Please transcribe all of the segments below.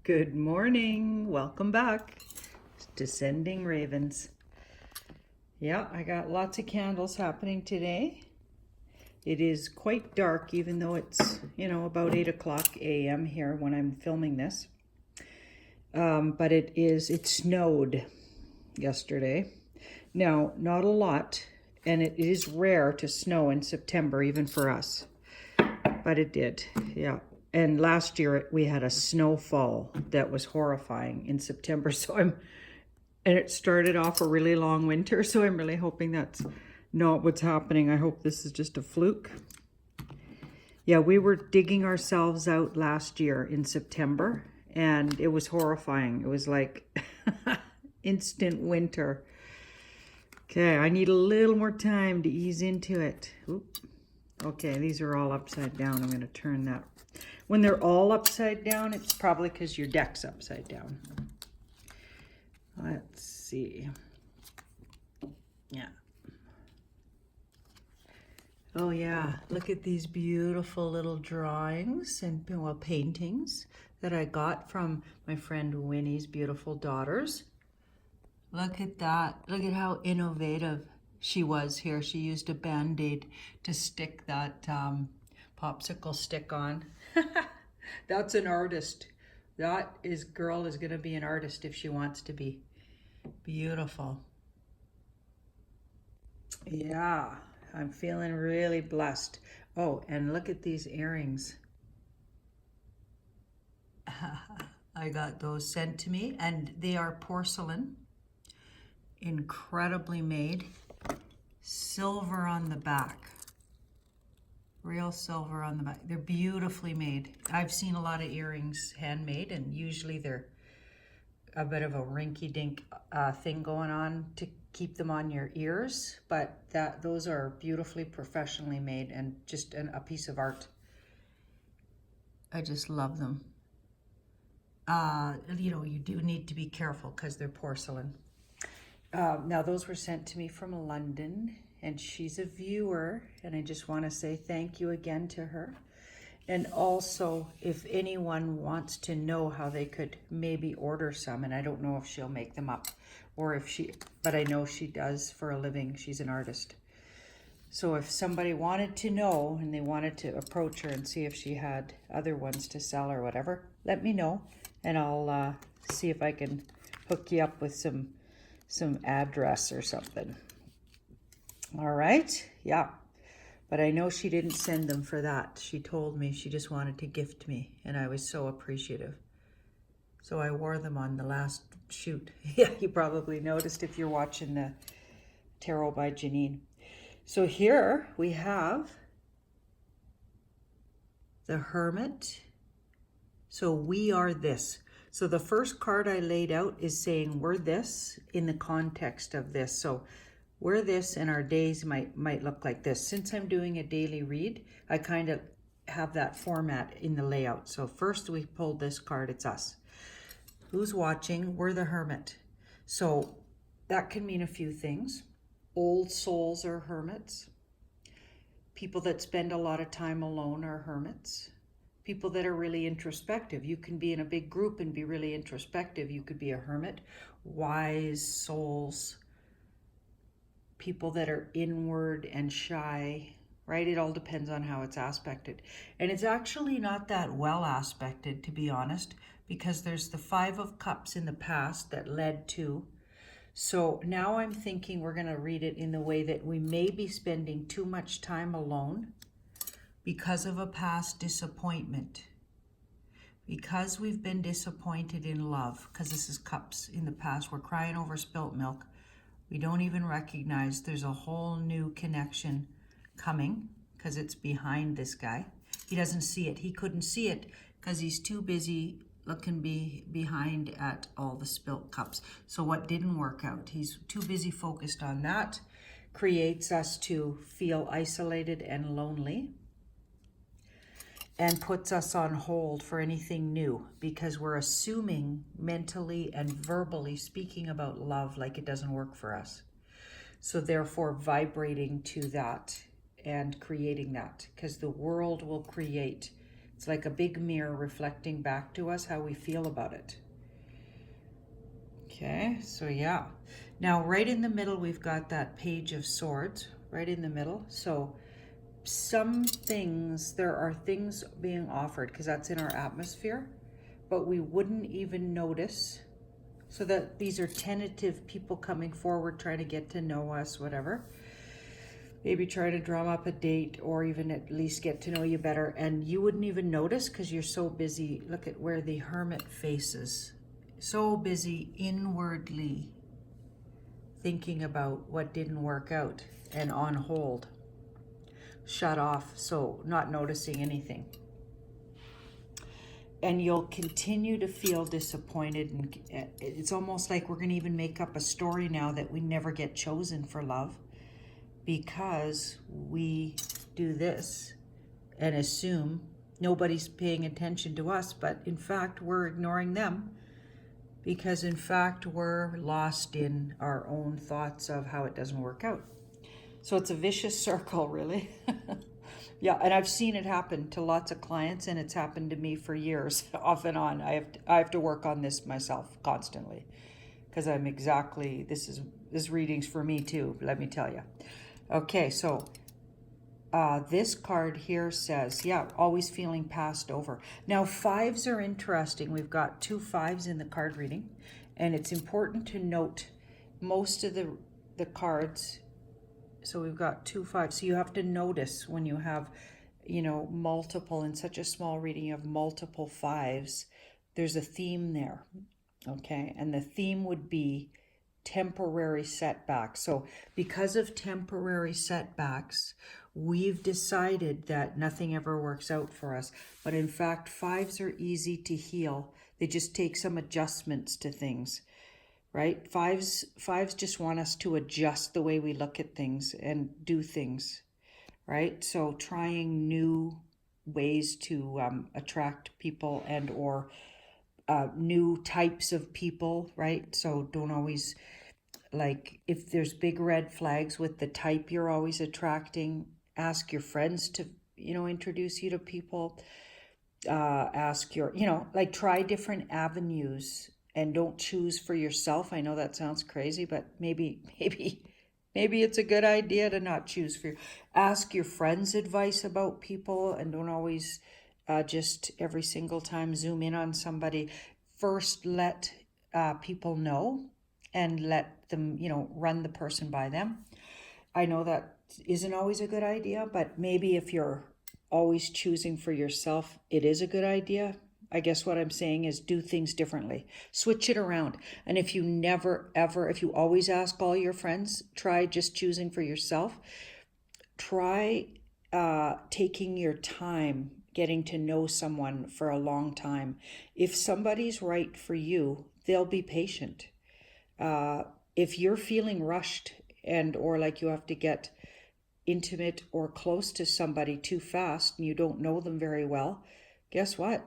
Good morning. Welcome back. Descending Ravens. Yeah, I got lots of candles happening today. It is quite dark, even though it's, about 8 o'clock a.m. here when I'm filming this. But it snowed yesterday. Now, not a lot, and it is rare to snow in September, even for us. But it did, yeah. And last year we had a snowfall that was horrifying in September. And it started off a really long winter. So I'm really hoping that's not what's happening. I hope this is just a fluke. Yeah, we were digging ourselves out last year in September and it was horrifying. It was like instant winter. Okay, I need a little more time to ease into it. Oop. Okay, these are all upside down. I'm going to turn that. When they're all upside down, it's probably because your deck's upside down. Let's see. Yeah. Oh yeah, look at these beautiful little drawings and paintings that I got from my friend Winnie's beautiful daughters. Look at that. Look at how innovative she was here. She used a Band-Aid to stick that popsicle stick on. That's an artist. Girl is gonna be an artist if she wants to be. Beautiful. Yeah, I'm feeling really blessed. Oh, and look at these earrings. I got those sent to me and they are porcelain. Incredibly made. Silver on the back. Real silver on the back. They're beautifully made. I've seen a lot of earrings handmade and usually they're a bit of a rinky-dink thing going on to keep them on your ears, but those are beautifully professionally made and just a piece of art. I just love them. You do need to be careful because they're porcelain. Now those were sent to me from London and she's a viewer and I just want to say thank you again to her. And also if anyone wants to know how they could maybe order some, and I don't know if she'll make them up or but I know she does for a living. She's an artist. So if somebody wanted to know and they wanted to approach her and see if she had other ones to sell or whatever, let me know and I'll see if I can hook you up with some address or something. All right, yeah. But I know she didn't send them for that. She told me she just wanted to gift me and I was so appreciative. So I wore them on the last shoot. Yeah, you probably noticed if you're watching the Tarot by Janine. So here we have the Hermit. So we are this. So the first card I laid out is saying we're this in the context of this. So we're this and our days might look like this. Since I'm doing a daily read, I kind of have that format in the layout. So first we pulled this card, it's us. Who's watching? We're the Hermit. So that can mean a few things. Old souls are hermits. People that spend a lot of time alone are hermits. People that are really introspective. You can be in a big group and be really introspective. You could be a hermit. Wise souls. People that are inward and shy, right? It all depends on how it's aspected. And it's actually not that well aspected, to be honest, because there's the 5 of Cups in the past that led to. So now I'm thinking we're going to read it in the way that we may be spending too much time alone because of a past disappointment. Because we've been disappointed in love, because this is Cups in the past, we're crying over spilt milk. We don't even recognize there's a whole new connection coming because it's behind this guy. He doesn't see it. He couldn't see it because he's too busy looking behind at all the spilt cups. So what didn't work out? He's too busy focused on that. Creates us to feel isolated and lonely and puts us on hold for anything new because we're assuming mentally and verbally speaking about love like it doesn't work for us. So therefore vibrating to that and creating that because the world will create It's like a big mirror reflecting back to us how we feel about it. Okay, so yeah. Now, right in the middle, we've got that Page of Swords, right in the middle. So some things, there are things being offered, because that's in our atmosphere, but we wouldn't even notice. So that these are tentative people coming forward, trying to get to know us, whatever. Maybe try to drum up a date or even at least get to know you better. And you wouldn't even notice because you're so busy. Look at where the Hermit faces. So busy inwardly thinking about what didn't work out and on hold. Shut off, so not noticing anything. And you'll continue to feel disappointed. And it's almost like we're going to even make up a story now that we never get chosen for love, because we do this and assume nobody's paying attention to us, but in fact we're ignoring them, because in fact we're lost in our own thoughts of how it doesn't work out. So it's a vicious circle, really. Yeah, and I've seen it happen to lots of clients, and it's happened to me for years, off and on. I have to work on this myself constantly, because I'm exactly, this reading's for me too, let me tell you. Okay, so this card here says, yeah, always feeling passed over. Now, fives are interesting. We've got 2 5s in the card reading, and it's important to note most of the cards. So we've got 2 5s. So you have to notice when you have, multiple, in such a small reading, you have multiple 5s. There's a theme there, okay? And the theme would be temporary setbacks. So because of temporary setbacks, we've decided that nothing ever works out for us. But in fact, 5s are easy to heal. They just take some adjustments to things. Right? Fives just want us to adjust the way we look at things and do things, right? So trying new ways to attract people and or new types of people, right? So don't always, like, if there's big red flags with the type you're always attracting, ask your friends to, introduce you to people. Ask your, like, try different avenues and don't choose for yourself. I know that sounds crazy, but maybe it's a good idea to not choose for you. Ask your friends advice about people, and don't always just every single time zoom in on somebody. First, let people know and let them, run the person by them. I know that isn't always a good idea, but maybe if you're always choosing for yourself, it is a good idea. I guess what I'm saying is do things differently. Switch it around. And if you never, ever, if you always ask all your friends, try just choosing for yourself. Try taking your time getting to know someone for a long time. If somebody's right for you, they'll be patient. If you're feeling rushed and or like you have to get intimate or close to somebody too fast and you don't know them very well, guess what?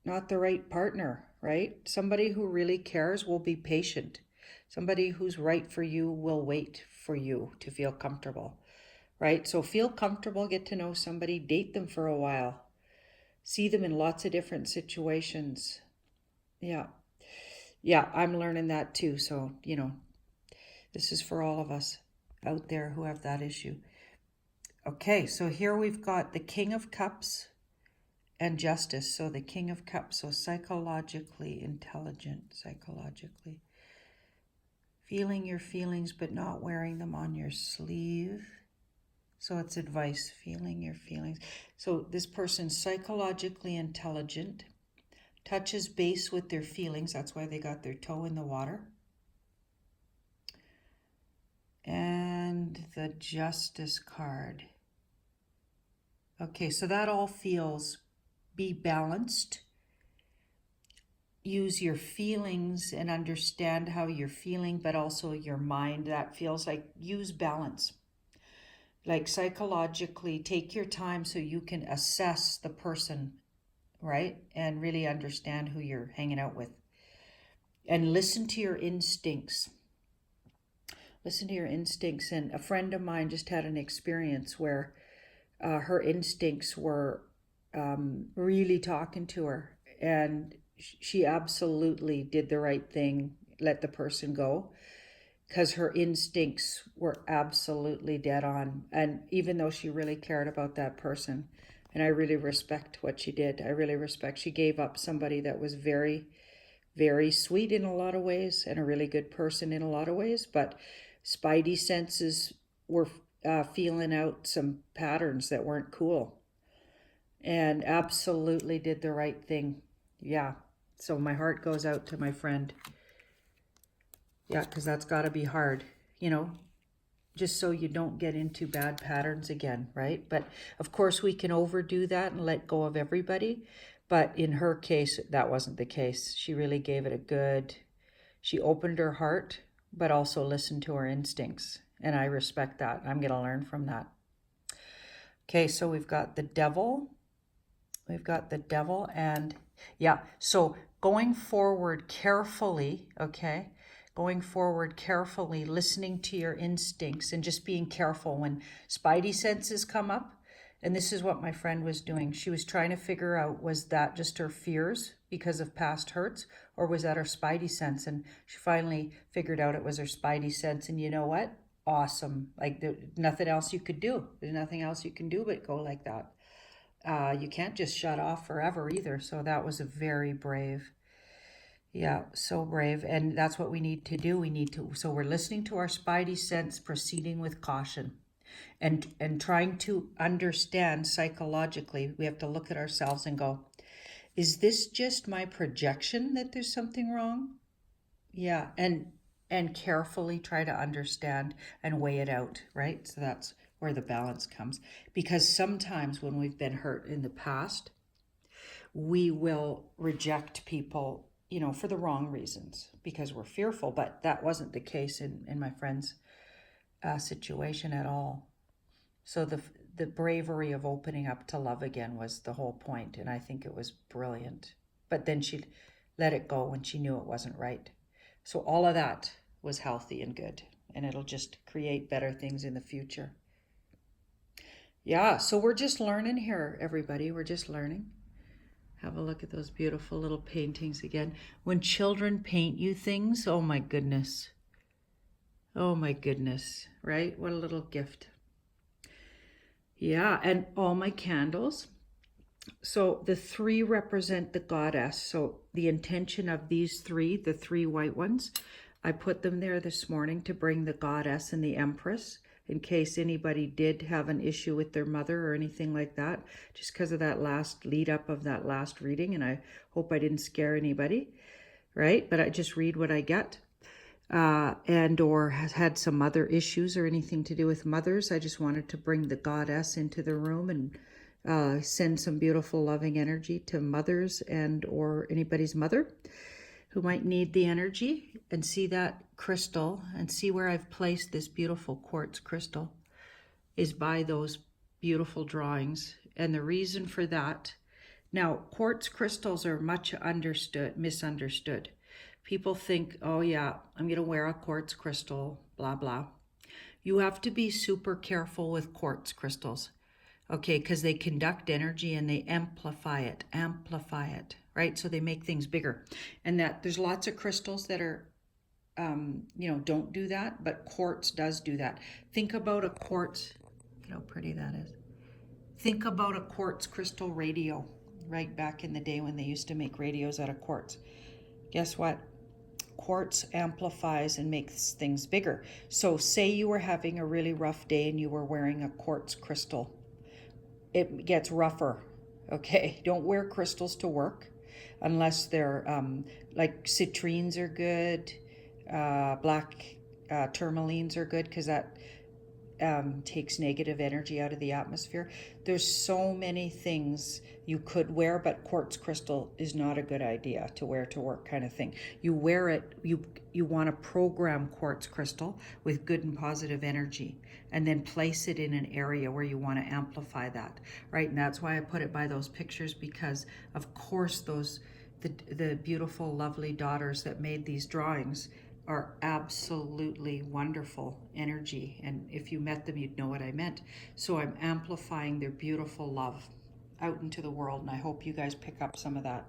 Not the right partner, right? Somebody who really cares will be patient. Somebody who's right for you will wait for you to feel comfortable, right? So feel comfortable, get to know somebody, date them for a while, see them in lots of different situations. Yeah, I'm learning that too. So, this is for all of us out there who have that issue. Okay, so here we've got the King of Cups and Justice. So the King of Cups, so psychologically intelligent, psychologically feeling your feelings but not wearing them on your sleeve. So it's advice, feeling your feelings. So this person's psychologically intelligent, touches base with their feelings. That's why they got their toe in the water. And the Justice card. Okay, so that all feels be balanced. Use your feelings and understand how you're feeling, but also your mind. That feels like use balance. Like psychologically, take your time so you can assess the person, right? And really understand who you're hanging out with. And listen to your instincts. Listen to your instincts. And a friend of mine just had an experience where her instincts were really talking to her. And she absolutely did the right thing, let the person go, because her instincts were absolutely dead on. And even though she really cared about that person, and I really respect what she did, I really respect, she gave up somebody that was very, very sweet in a lot of ways and a really good person in a lot of ways, but spidey senses were feeling out some patterns that weren't cool, and absolutely did the right thing. Yeah. So my heart goes out to my friend. Yeah, because that's got to be hard, you know, just so you don't get into bad patterns again, right? But of course, we can overdo that and let go of everybody. But in her case, that wasn't the case. She really gave it a good, she opened her heart, but also listened to her instincts. And I respect that. I'm going to learn from that. Okay, so we've got the devil. We've got the devil, and yeah, so going forward carefully, okay? Going forward carefully, listening to your instincts and just being careful when spidey senses come up. And this is what my friend was doing. She was trying to figure out, was that just her fears because of past hurts, or was that her spidey sense? And she finally figured out it was her spidey sense. And you know what? Awesome. Like, there's nothing else you could do. There's nothing else you can do but go like that. You can't just shut off forever either. So that was a very brave. Yeah, so brave. And that's what we need to do. We need to, so we're listening to our spidey sense, proceeding with caution, and trying to understand psychologically. We have to look at ourselves and go, is this just my projection that there's something wrong? Yeah, and carefully try to understand and weigh it out, right? So that's where the balance comes. Because sometimes when we've been hurt in the past, we will reject people, you know, for the wrong reasons because we're fearful. But that wasn't the case in my friend's situation at all. So the bravery of opening up to love again was the whole point, and I think it was brilliant. But then she let it go when she knew it wasn't right. So all of that was healthy and good, and it'll just create better things in the future. Yeah, so we're just learning here, everybody. We're just learning. Have a look at those beautiful little paintings again. When children paint you things, oh my goodness. Oh my goodness, right? What a little gift. Yeah, and all my candles. So the three represent the goddess. So the intention of these three, the three white ones, I put them there this morning to bring the goddess and the empress in case anybody did have an issue with their mother or anything like that, just because of that last lead up of that last reading. And I hope I didn't scare anybody, right? But I just read what I get. And or has had some other issues or anything to do with mothers. I just wanted to bring the goddess into the room and send some beautiful loving energy to mothers and or anybody's mother who might need the energy. And see that crystal and see where I've placed this beautiful quartz crystal is by those beautiful drawings. And the reason for that, now quartz crystals are much misunderstood. People think, oh yeah, I'm going to wear a quartz crystal, blah, blah. You have to be super careful with quartz crystals, okay, because they conduct energy and they amplify it, right? So they make things bigger. And that there's lots of crystals that are, don't do that, but quartz does do that. Think about a quartz, look how pretty that is. Think about a quartz crystal radio, right back in the day when they used to make radios out of quartz. Guess what? Quartz amplifies and makes things bigger. So say you were having a really rough day and you were wearing a quartz crystal. It gets rougher, okay? Don't wear crystals to work unless they're like citrines are good, black tourmalines are good because that takes negative energy out of the atmosphere. There's so many things you could wear, but quartz crystal is not a good idea to wear to work kind of thing. You wear it, you want to program quartz crystal with good and positive energy and then place it in an area where you want to amplify that, right? And that's why I put it by those pictures, because of course the beautiful, lovely daughters that made these drawings are absolutely wonderful energy. And if you met them, you'd know what I meant. So I'm amplifying their beautiful love. out into the world, and I hope you guys pick up some of that.